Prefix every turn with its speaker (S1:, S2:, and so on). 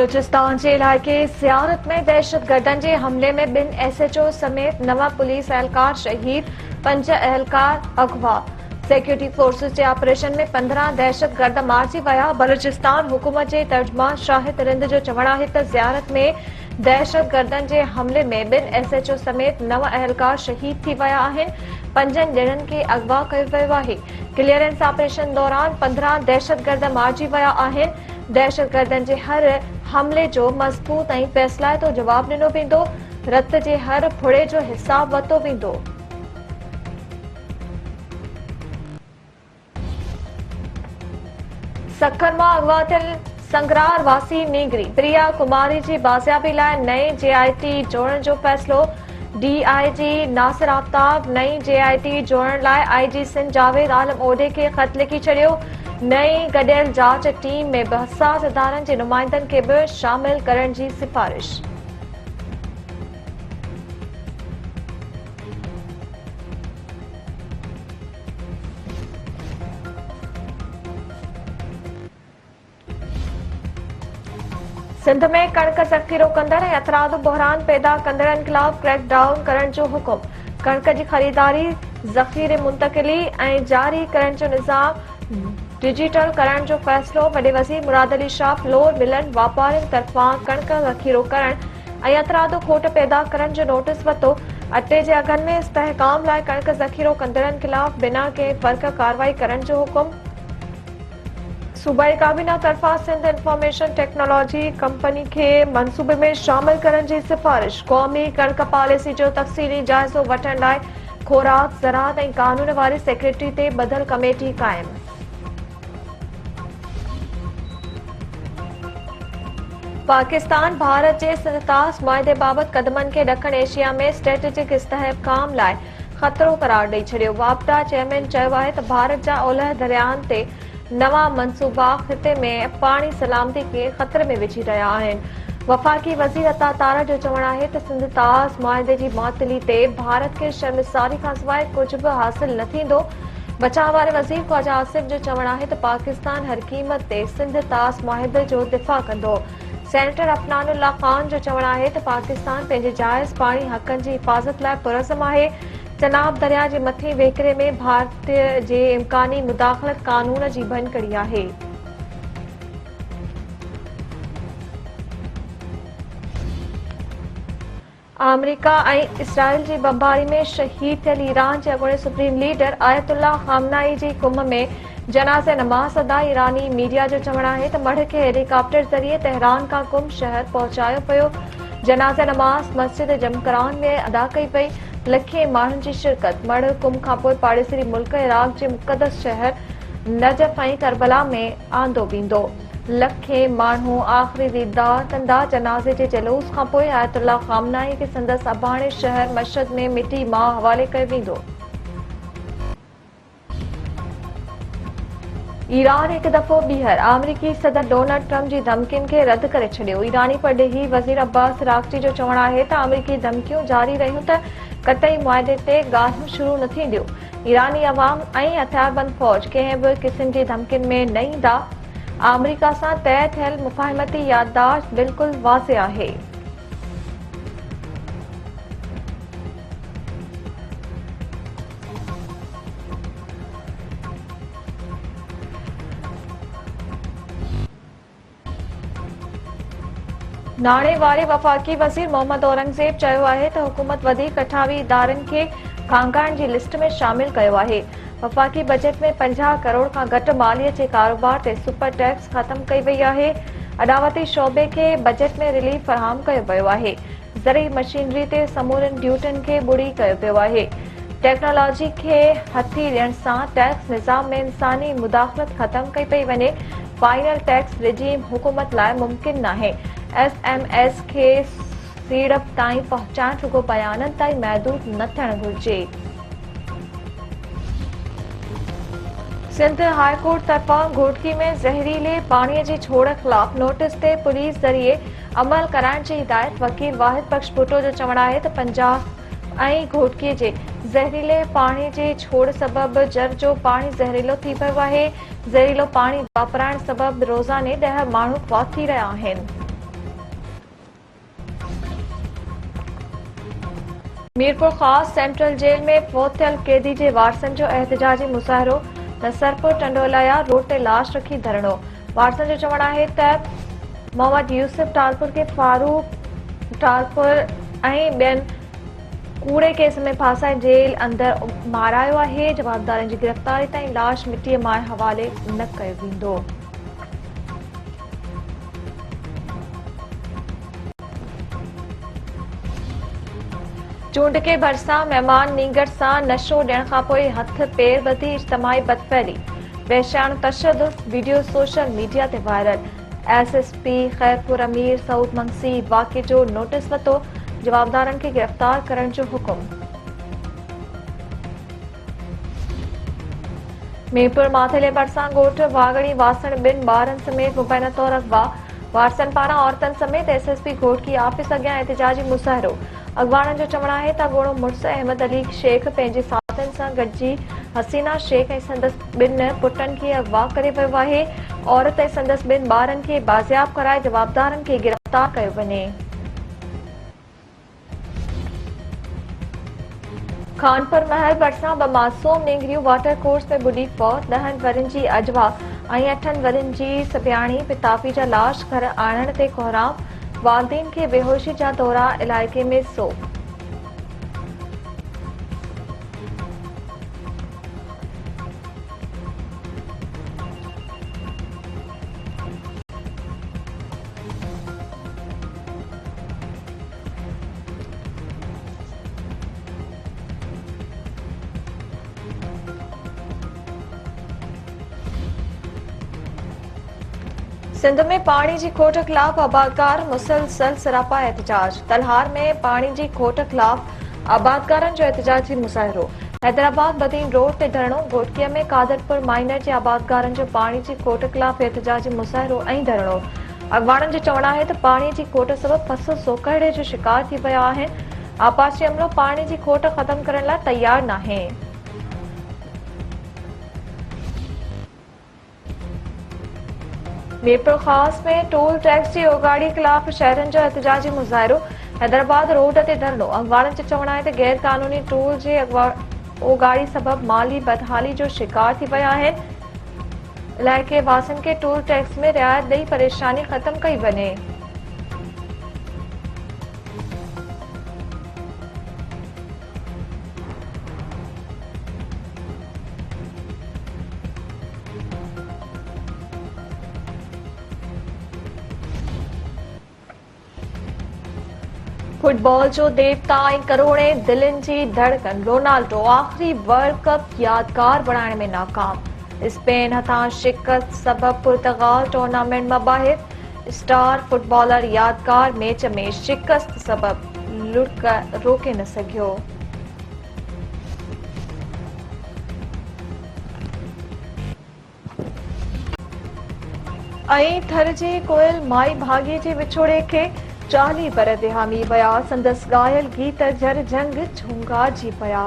S1: बलूचिस्तान के इलाके सियारत में दहशतगर्दनि के हमले में 2 SHO समेत 9 पुलिस एहलकार शहीद, 5 एहलकार अगवा। सिक्योरिटी फोर्सेस के ऑपरेशन में 15 दहशतगर्द मारिजी विया। बलूचिस्तान हुकूमत के तर्जुमान शाहिद रिंद जो चवण है त सियारत में दहशतगर्दनि के हमले में 2 SHO समेत 9 एहलकार शहीद थी विया आहिनि। 5 ॼणनि खे अगवा कयो वियो आहे। क्लियरेंस ऑपरेशन दौरान 15 दहशतगर्द मारिजी विया आहिनि। दहशतगर्दनि के हर हमले जो मज़बूत ऐं फ़ैसिलाइतो जवाब ॾिनो वेंदो। रत के हर फुड़े जो हिसाब वरितो वेंदो। सखर मां अगवा थियल संगरार वासी नीगरी प्रिया कुमारी की बाज़ियाबी लाइ नए JIT जोड़न जो फ़ैसिलो। DIG नासिर आफ्ताब नई JIT जोड़न लाइ IG सिंध जावेद आलम ओडे के ख़त लिखी छड़ियो। नई गडियल जांच टीम में बहसास इदारनि के नुमाइंदनि के भी शामिल करण की सिफारिश। सिंध में कणक ज़ख़ीरो कंदड़ ऐं अतराद बहरान पैदा कंदड़नि खिलाफ क्रैक डाउन करण जो हुकुम। कणक की खरीदारी, ज़ख़ीरे मुंतकिली ऐं जारी करण जो निज़ाम डिजिटल करण जो फ़ैसिलो। वॾे वज़ीर मुराद अली शाह फ्लोर मिलनि वापारियुनि तरफ़ां कणक ज़ख़ीरो करण ऐं अतरादो खोट पैदा करण जो नोटिस वरितो। अटे जे अघनि में इस्तेहकाम लाइ कणक ज़ख़ीरो कंदड़नि खिलाफ बिना कंहिं फ़र्क़ कार्रवाई करण जो हुकुम। सूबाई काबीना तरफ़ां सिंध इंफॉर्मेशन टेक्नोलॉजी कंपनी के मंसूबे में शामिल करण की सिफारिश। क़ौमी कणक पॉलिसी जो तफ़सीली जाइज़ो वठण लाइ खोराक, ज़राअत ऐं कानून वारी सेक्रेटरी ते ॿधल कमेटी क़ाइमु। पाकिस्तान भारत के सिंधतास मुआहदे बाबत कदमन के ॾखण एशिया में स्ट्रेटेजिक इस्तेहकाम लाइ ख़तरो करार ॾेई छॾियो। वापडा चेयरमैन चयो आहे त भारत जा ओलह दरियाहनि ते नवां मंसूबा ख़िते में पाणी सलामती के ख़तरे में विझी रहिया आहिनि। वफ़ाक़ी वज़ीर अता तारा जो चवणु आहे त सिंधतास मुआहदे जी मुअतली ते भारत खे शर्मिसारी खां सवाइ कुझु बि हासिल न थींदो। बचाव वारे वज़ीर ख्वाजा आसिफ जो चवणु आहे त पाकिस्तान हर क़ीमत ते सिंधतास मुआहदे जो दिफ़ा कंदो। सेनेटर अफनानुल्लाह खान जो चवणु आहे त पाकिस्तान पंहिंजे जाइज़ पाणी हक़नि जी हिफ़ाज़त लाइ पुरज़म आहे। चनाब दरिया जे मथे वेकिरे में भारत जे इम्कानी मुदाख़लत कानून जी भनकड़ी आहे। अमेरिका ऐं इसराइल जी बमबारी में शहीद थियल ईरान जे अॻूणे सुप्रीम लीडर आयतुल्लाह ख़ामनाई जी कुम में जनाज़े नमाज़ अदा। ईरानी मीडिया जो चवणु आहे त मढ़ खे हेलीकॉप्टर ज़रिए तेहरान खां कुम शहर पहुचायो पियो। जनाज़े नमाज़ मस्जिद जमकरान में अदा कई पई। लखे माण्हुनि जी शिरकत। मढ़ कुम खां पोइ पाड़ेसरी मुल्क इराक जे मुक़दस शहर नजफ़ ऐं करबला में आंदो वेंदो। लखे माण्हू आख़िरी दीदार कंदा। जनाज़े जे जलूस खां पोइ आयतुल्लाह ख़ामनाई खे संदसि अबाणे शहर मशहद में मिटी मां हवाले कयो वेंदो। ईरान हिकु दफ़ो ॿीहर अमरीकी सदर डोनाल्ड ट्रंप जी धमकियुनि खे रद्द करे छॾियो। ईरानी परॾेही वज़ीर अब्बास राग़ची जो चवणु आहे त अमरीकी धमकियूं जारी रहियूं त कतई मुआहदे ते ॻाल्हियूं शुरू न थींदियूं। ईरानी अवाम ऐं हथियारबंद फ़ौज कंहिं बि क़िस्म जी धमकियुनि में न ईंदा। अमरीका सां तइ थियल मुफ़ाहिमती याददाश्त बिल्कुलु वाज़िह आहे। नाणे वारे वफ़ाक़ी वज़ीर मोहम्मद औरंगज़ेब चयो आहे त हुकूमत वधीक अठावी इदारनि खे खांगाइण जी लिस्ट में शामिल कयो आहे। वफ़ाक़ी बजट में 50 करोड़ खां घटि मालियत जे कारोबार ते सुपर टैक्स ख़त्म कई वई आहे। अॾावती शोबे खे बजट में रिलीफ फ़राहम कयो वियो आहे। ज़रई मशीनरी ते समूरनि ड्यूटियुनि खे ॿुड़ी कयो पियो आहे। टेक्नोलॉजी खे हथी ॾियण सां टैक्स निज़ाम में इंसानी मुदाख़लत ख़त्म कई पई वञे। फाइनल टैक्स रिजीम हुकूमत लाइ मुमकिन नाहे। SMS खे सीड़प ताईं पहुचाइण रुगो बयाननि ताईं महदूद न थियणु घुरिजे। सिंध हाई कोर्ट तरफ़ां घोटकी में ज़हरीले पाणीअ जी छोड़ ख़िलाफ़ नोटिस ते पुलिस ज़रिए अमल कराइण जी हिदायत। वकील वाहिद बख्श भुट्टो जो चवणु आहे त पंजाब ऐं घोटकीअ जे ज़हरीले पाणी जी छोड़ सबबि जर जो पाणी ज़हरीलो थी पियो आहे। ज़हरीलो पाणी वापराइण सबबि रोज़ाने 10 माण्हू फ़ौत थी रहिया आहिनि। मीरपुर ख़ास सेंट्रल जेल में फ़ौत थियल कैदी जे वारसनि जो एहतजाजी मुज़ाहिरो। नसरपुर टंडोलाया रोड ते लाश रखी धरणो। वारसनि जो चवणु आहे त मोहम्मद यूसुफ टालपुर खे फारूक टालपुर ऐं ॿियनि कूड़े केस में फासाए जेल अंदर मारायो आहे। जवाबदारनि जी गिरफ़्तारी ताईं लाश मिटीअ मां हवाले न कयो वेंदो। चूंड के भरिसां महिमान नींगर सां नशो ॾियण खां पोइ हथ पेर ॿधी इज्तमाही बदफैली। वहशियाणो तशद्दुद वीडियो सोशल मीडिया ते वायरल। एसएसपी खैरपुर अमीर सऊद मंगसी वाक़े जो नोटिस वरितो। जवाबदारनि खे गिरफ़्तार करण जो हुकुम। मीरपुर माथेले भरिसां ॻोठ वागड़ी वासण ॿिनि ॿारनि समेत मुबैना तौर अगवा। वारसनि पारां औरतनि समेत एसएसपी घोटकी ऑफिस अॻियां एहतजाजी मुज़ाहिरो। अॻवाणनि जो चवणु आहे त अॻूणो मुड़ुस अहमद अली शेख पंहिंजे साथियुनि सां गॾिजी हसीना शेख ऐं संदसि ॿिनि पुटनि खे अगवा करे वियो आहे। औरत ऐं संदसि ॿिनि ॿारनि खे बाज़ियाब कराए जवाबदारनि खे गिरफ़्तार कयो वञे। खानपुर महल भरिसां ॿ मासूम निंगरियूं वाटर कोर्स में बुॾी फ़ौत। 10 वरनि जी अजवा ऐं 8 वरनि जी सबियाणी। पितापी जा लाश घर आणण ते कोहराम। वालदीन खे बेहोशी जा दौरा। इलाइक़े में सो। सिंध में पानी की खोट खिलाफ आबादकार मुसलसल सरापा एहतजाज। तलहार में पानी की खोट खिलाफ आबादकारनि जो एहतजाजी मुज़ाहिरो। हैदराबाद बदीन रोड ते धरणो। घोटकीअ में कादरपुर माइनर जे आबादकारनि जो पानी की खोट खिलाफ एहतजाजी मुज़ाहिरो ऐं धरणो। अॻवाणनि जो चवणु आहे त पानी की खोट सबबि फसल सोकड़े जो शिकार थी विया आहिनि। आपाशी अमलो पानी की खोट ख़त्म करण लाइ तयार नाहे। मीरपुर ख़ास में टोल टैक्स की ओगाड़ी खिलाफ शहरनि जो एहतजाजी मुज़ाहिरो। हैदराबाद रोड ते धरणो। अॻवाणनि जो चवणु आहे त गैर कानूनी टोल जे ओगाड़ी सबबि माली बदहाली जो शिकार थी विया आहिनि। इलाइक़े वासियुनि खे टोल टैक्स में रियायत ॾेई परेशानी ख़त्म कई वञे। फुटबॉल जो देवता ऐं करोड़े दिलनि जी धड़कन रोनाल्डो आख़िरी वर्ल्ड कप यादगार बणाइण में नाकाम। स्पेन हथां शिकस्त सबबि पुर्तगाल टूर्नामेंट मां ॿाहिरि। स्टार फुटबॉलर यादगार मैच में शिकस्त सबबि लुढ़क रोके न सघियो। ऐं थर जे कोयल माई भाॻीअ जे विछोड़े खे 40 बर विहामी विया। संदसि ॻायल गीत जर जंग झूंगारजी पिया।